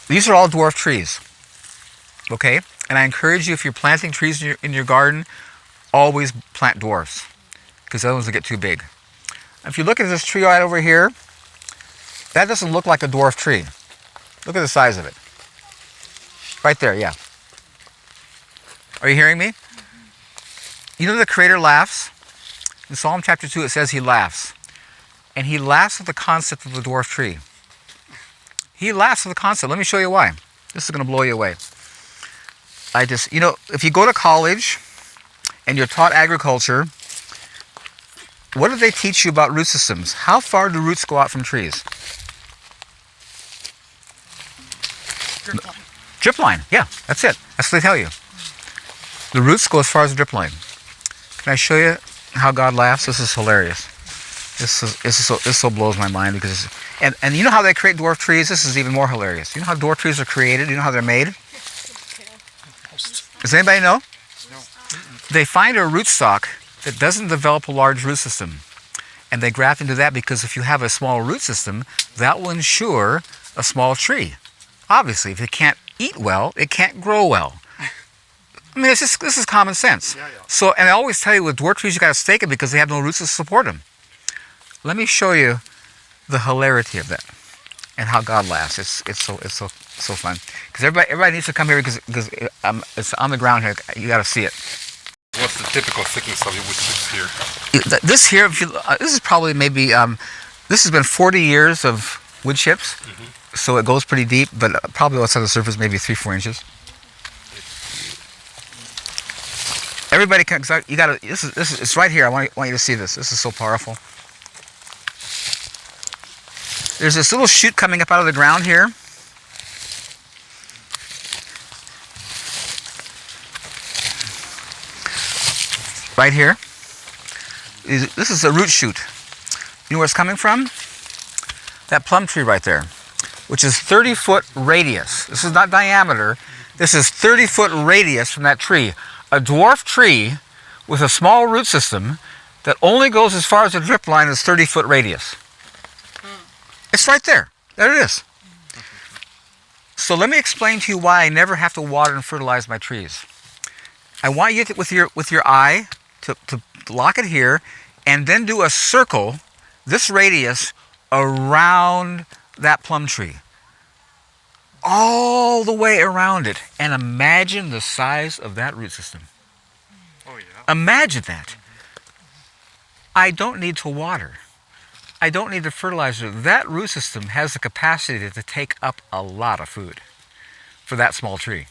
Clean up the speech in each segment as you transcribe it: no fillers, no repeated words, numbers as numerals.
These are all dwarf trees, okay? And I encourage you, if you're planting trees in your garden, always plant dwarfs, because other ones will get too big. If you look at this tree right over here, that doesn't look like a dwarf tree. Look at the size of it. Right there, yeah. Are you hearing me? You know the Creator laughs? In Psalm chapter 2 it says he laughs. And he laughs at the concept of the dwarf tree. He laughs at the concept. Let me show you why. This is going to blow you away. If you go to college and you're taught agriculture, what do they teach you about root systems? How far do roots go out from trees? Drip line. Drip line, yeah, that's it. That's what they tell you. The roots go as far as the drip line. Can I show you how God laughs? This is hilarious. This so blows my mind because and you know how they create dwarf trees? This is even more hilarious. You know how dwarf trees are created? You know how they're made? Does anybody know? No. They find a rootstock that doesn't develop a large root system, and they graft into that because if you have a small root system, that will ensure a small tree. Obviously, if it can't eat well, it can't grow well. I mean, this is common sense. Yeah, yeah. So, and I always tell you with dwarf trees, you got to stake it because they have no roots to support them. Let me show you the hilarity of that and how God laughs. It's so fun because everybody needs to come here because it's on the ground here. You got to see it. What's the typical thickness of your wood chips here? This here, this is probably maybe this has been 40 years of wood chips, so it goes pretty deep. But probably outside the surface, maybe 3-4 inches. Everybody can. You got to. This is. It's right here. I want you to see this. This is so powerful. There's this little shoot coming up out of the ground here. Right here. This is a root shoot. You know where it's coming from? That plum tree right there, which is 30-foot radius. This is not diameter. This is 30-foot radius from that tree. A dwarf tree with a small root system that only goes as far as the drip line is 30-foot radius. It's right there. There it is. So let me explain to you why I never have to water and fertilize my trees. I want you to, with your eye to lock it here and then do a circle, this radius, around that plum tree. All the way around it. And imagine the size of that root system. Oh, yeah. Imagine that. I don't need to water. I don't need the fertilizer. That root system has the capacity to take up a lot of food for that small tree.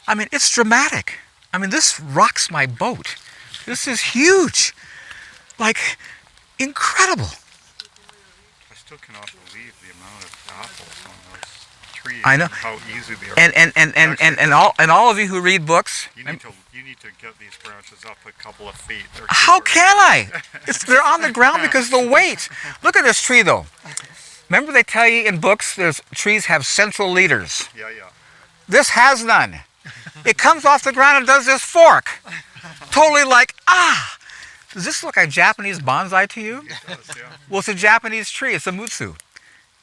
I mean, it's dramatic. I mean, this rocks my boat. This is huge. Like, incredible. I still cannot believe the amount of apples on those trees. I know. And how easy they are. And all of you who read books. You need to get these branches up a couple of feet. How can I? They're on the ground because of the weight. Look at this tree, though. Remember they tell you in books trees have central leaders. Yeah, yeah. This has none. It comes off the ground and does this fork. Totally like, ah. Does this look like Japanese bonsai to you? It does, yeah. Well, it's a Japanese tree. It's a mutsu.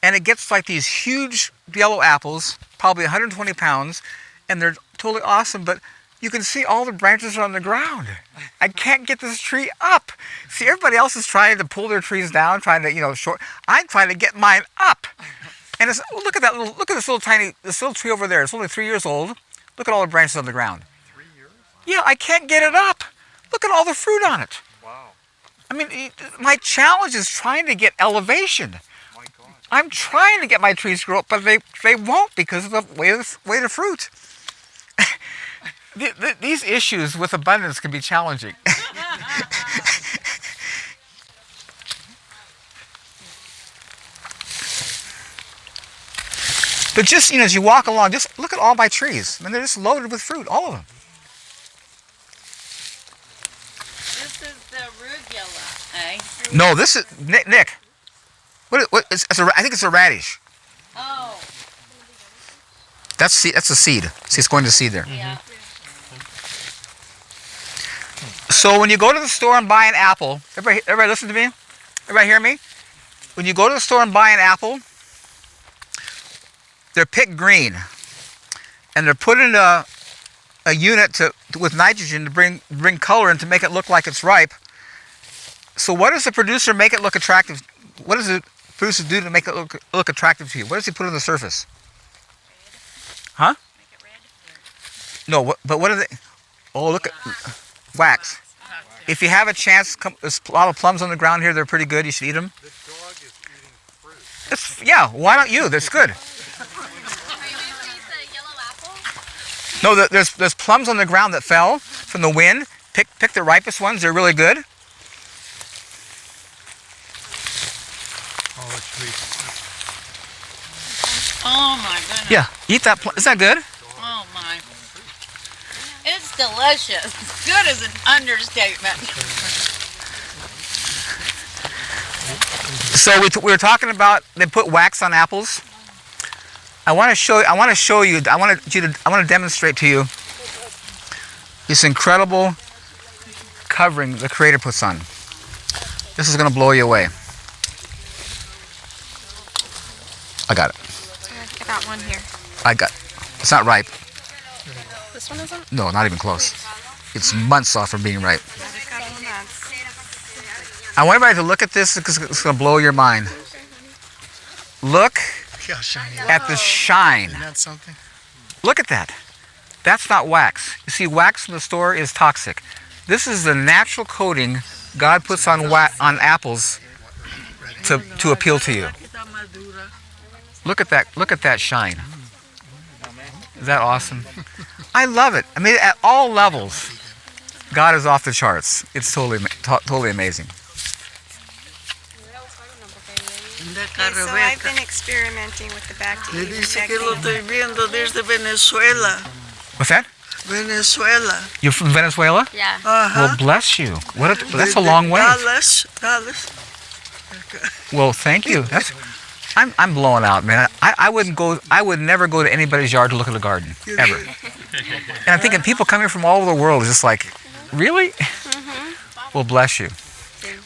And it gets like these huge yellow apples, probably 120 pounds, and they're totally awesome, but you can see all the branches are on the ground. I can't get this tree up. See, everybody else is trying to pull their trees down, trying to, short. I'm trying to get mine up. And look at this little tree over there. It's only 3 years old. Look at all the branches on the ground. 3 years? Yeah, I can't get it up. Look at all the fruit on it. Wow. I mean, my challenge is trying to get elevation. My God. I'm trying to get my trees to grow up, but they won't because of the weight of fruit. These issues with abundance can be challenging. But just, as you walk along, just look at all my trees. I mean, they're just loaded with fruit, all of them. This is the arugula, eh? No, this is, Nick. I think it's a radish. Oh. That's a seed. See, it's going to seed there. Yeah. So when you go to the store and buy an apple, everybody listen to me? Everybody hear me? When you go to the store and buy an apple, they're picked green, and they're put in a unit with nitrogen to bring color and to make it look like it's ripe. So what does the producer make it look attractive? What does the producer do to make it look attractive to you? What does he put on the surface? Huh? Make it red? No, but what are they? Oh, look at wax. If you have a chance, there's a lot of plums on the ground here. They're pretty good. You should eat them. This dog is eating fruit. Yeah, why don't you? That's good. Are you going to eat the yellow apple? No, there's plums on the ground that fell from the wind. Pick the ripest ones. They're really good. Oh, it's sweet. Oh my goodness. Yeah, eat that. Is that good? Oh my. It's delicious. Good is an understatement. So we were talking about they put wax on apples. I want to show you. I want to demonstrate to you this incredible covering the Creator puts on. This is going to blow you away. I got it. I got one here. It's not ripe. This one isn't? No, not even close. It's months off from being ripe. I've got one that's... I want everybody to look at this because it's going to blow your mind. Look Yeah, shiny. at the shine. Isn't that something? Look at that. That's not wax. You see, wax in the store is toxic. This is the natural coating God puts on apples to appeal to you. Look at that. Look at that shine. Is that awesome? I love it. I mean, at all levels, God is off the charts. It's totally amazing. Okay, so I've been experimenting with the back to Le even dice que lo technique. estoy viendo desde Venezuela. What's that? Venezuela. You're from Venezuela? Yeah. Well, bless you. That's a long way. Dallas. Well, thank you. I'm blowing out, man. I would never go to anybody's yard to look at a garden, ever. And I'm thinking people coming from all over the world is just like, really? Well, bless you.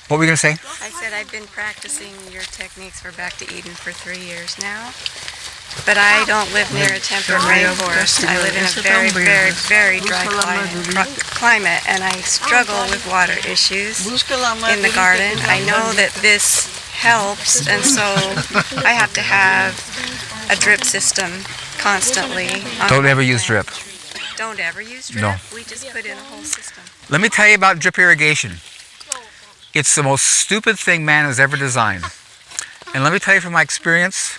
What were you going to say? I said I've been practicing your techniques for Back to Eden for 3 years now. But I don't live near a temperate rainforest. I live in a very, very, very dry climate, and I struggle with water issues in the garden. I know that this helps, and so I have to have a drip system constantly. Don't ever use drip. Don't ever use drip? No. We just put in a whole system. Let me tell you about drip irrigation. It's the most stupid thing man has ever designed. And let me tell you from my experience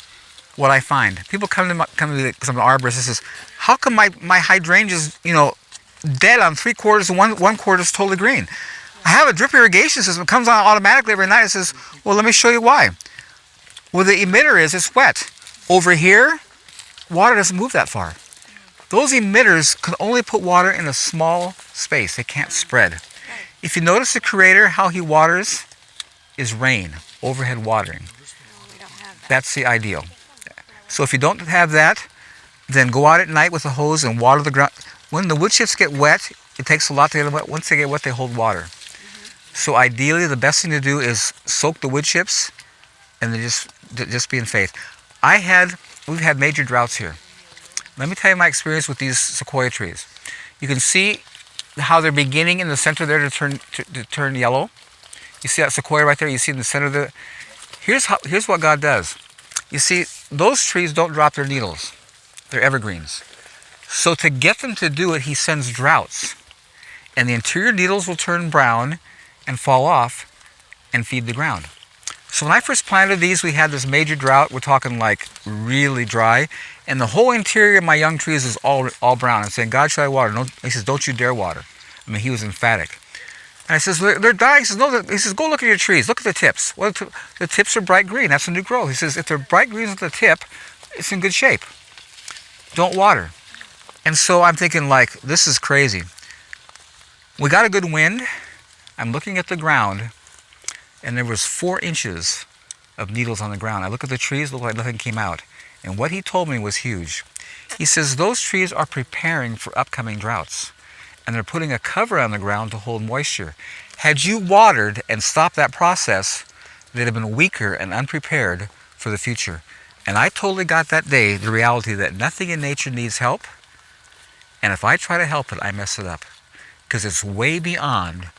what I find. People come to me because I'm an arborist and says, how come my hydrangeas, dead on 3/4 and 1/4 is totally green? I have a drip irrigation system. It comes on automatically every night. It says, well, let me show you why. Well, the emitter it's wet. Over here, water doesn't move that far. Those emitters can only put water in a small space. They can't spread. If you notice the Creator, how he waters is rain, overhead watering. We don't have that. That's the ideal. So if you don't have that, then go out at night with a hose and water the ground. When the wood chips get wet, it takes a lot to get them wet. Once they get wet, they hold water. So ideally, the best thing to do is soak the wood chips and then just be in faith. We've had major droughts here. Let me tell you my experience with these sequoia trees. You can see how they're beginning in the center there to turn yellow. You see that sequoia right there? You see in the center of the... Here's what God does. You see, those trees don't drop their needles. They're evergreens. So to get them to do it, he sends droughts. And the interior needles will turn brown and fall off and feed the ground. So when I first planted these, we had this major drought. We're talking like really dry. And the whole interior of my young trees is all brown. I'm saying, God, should I water? No. He says, don't you dare water. I mean, he was emphatic. And I says, they're dying. He says, no. He says, go look at your trees. Look at the tips. Well, the tips are bright green. That's a new growth. He says, if they're bright green at the tip, it's in good shape. Don't water. And so I'm thinking, like, this is crazy. We got a good wind. I'm looking at the ground, and there was 4 inches of needles on the ground. I look at the trees, look like nothing came out. And what he told me was huge. He says those trees are preparing for upcoming droughts, and they're putting a cover on the ground to hold moisture. Had you watered and stopped that process, they'd have been weaker and unprepared for the future. And I totally got that day the reality that nothing in nature needs help. And if I try to help it, I mess it up. Because it's way beyond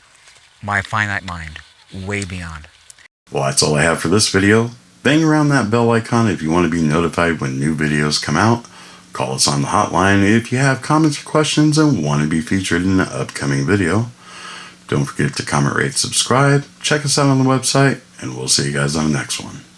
my finite mind. Way beyond. Well, that's all I have for this video. Bang around that bell icon if you want to be notified when new videos come out. Call us on the hotline if you have comments or questions and want to be featured in an upcoming video. Don't forget to comment, rate, subscribe. Check us out on the website, and we'll see you guys on the next one.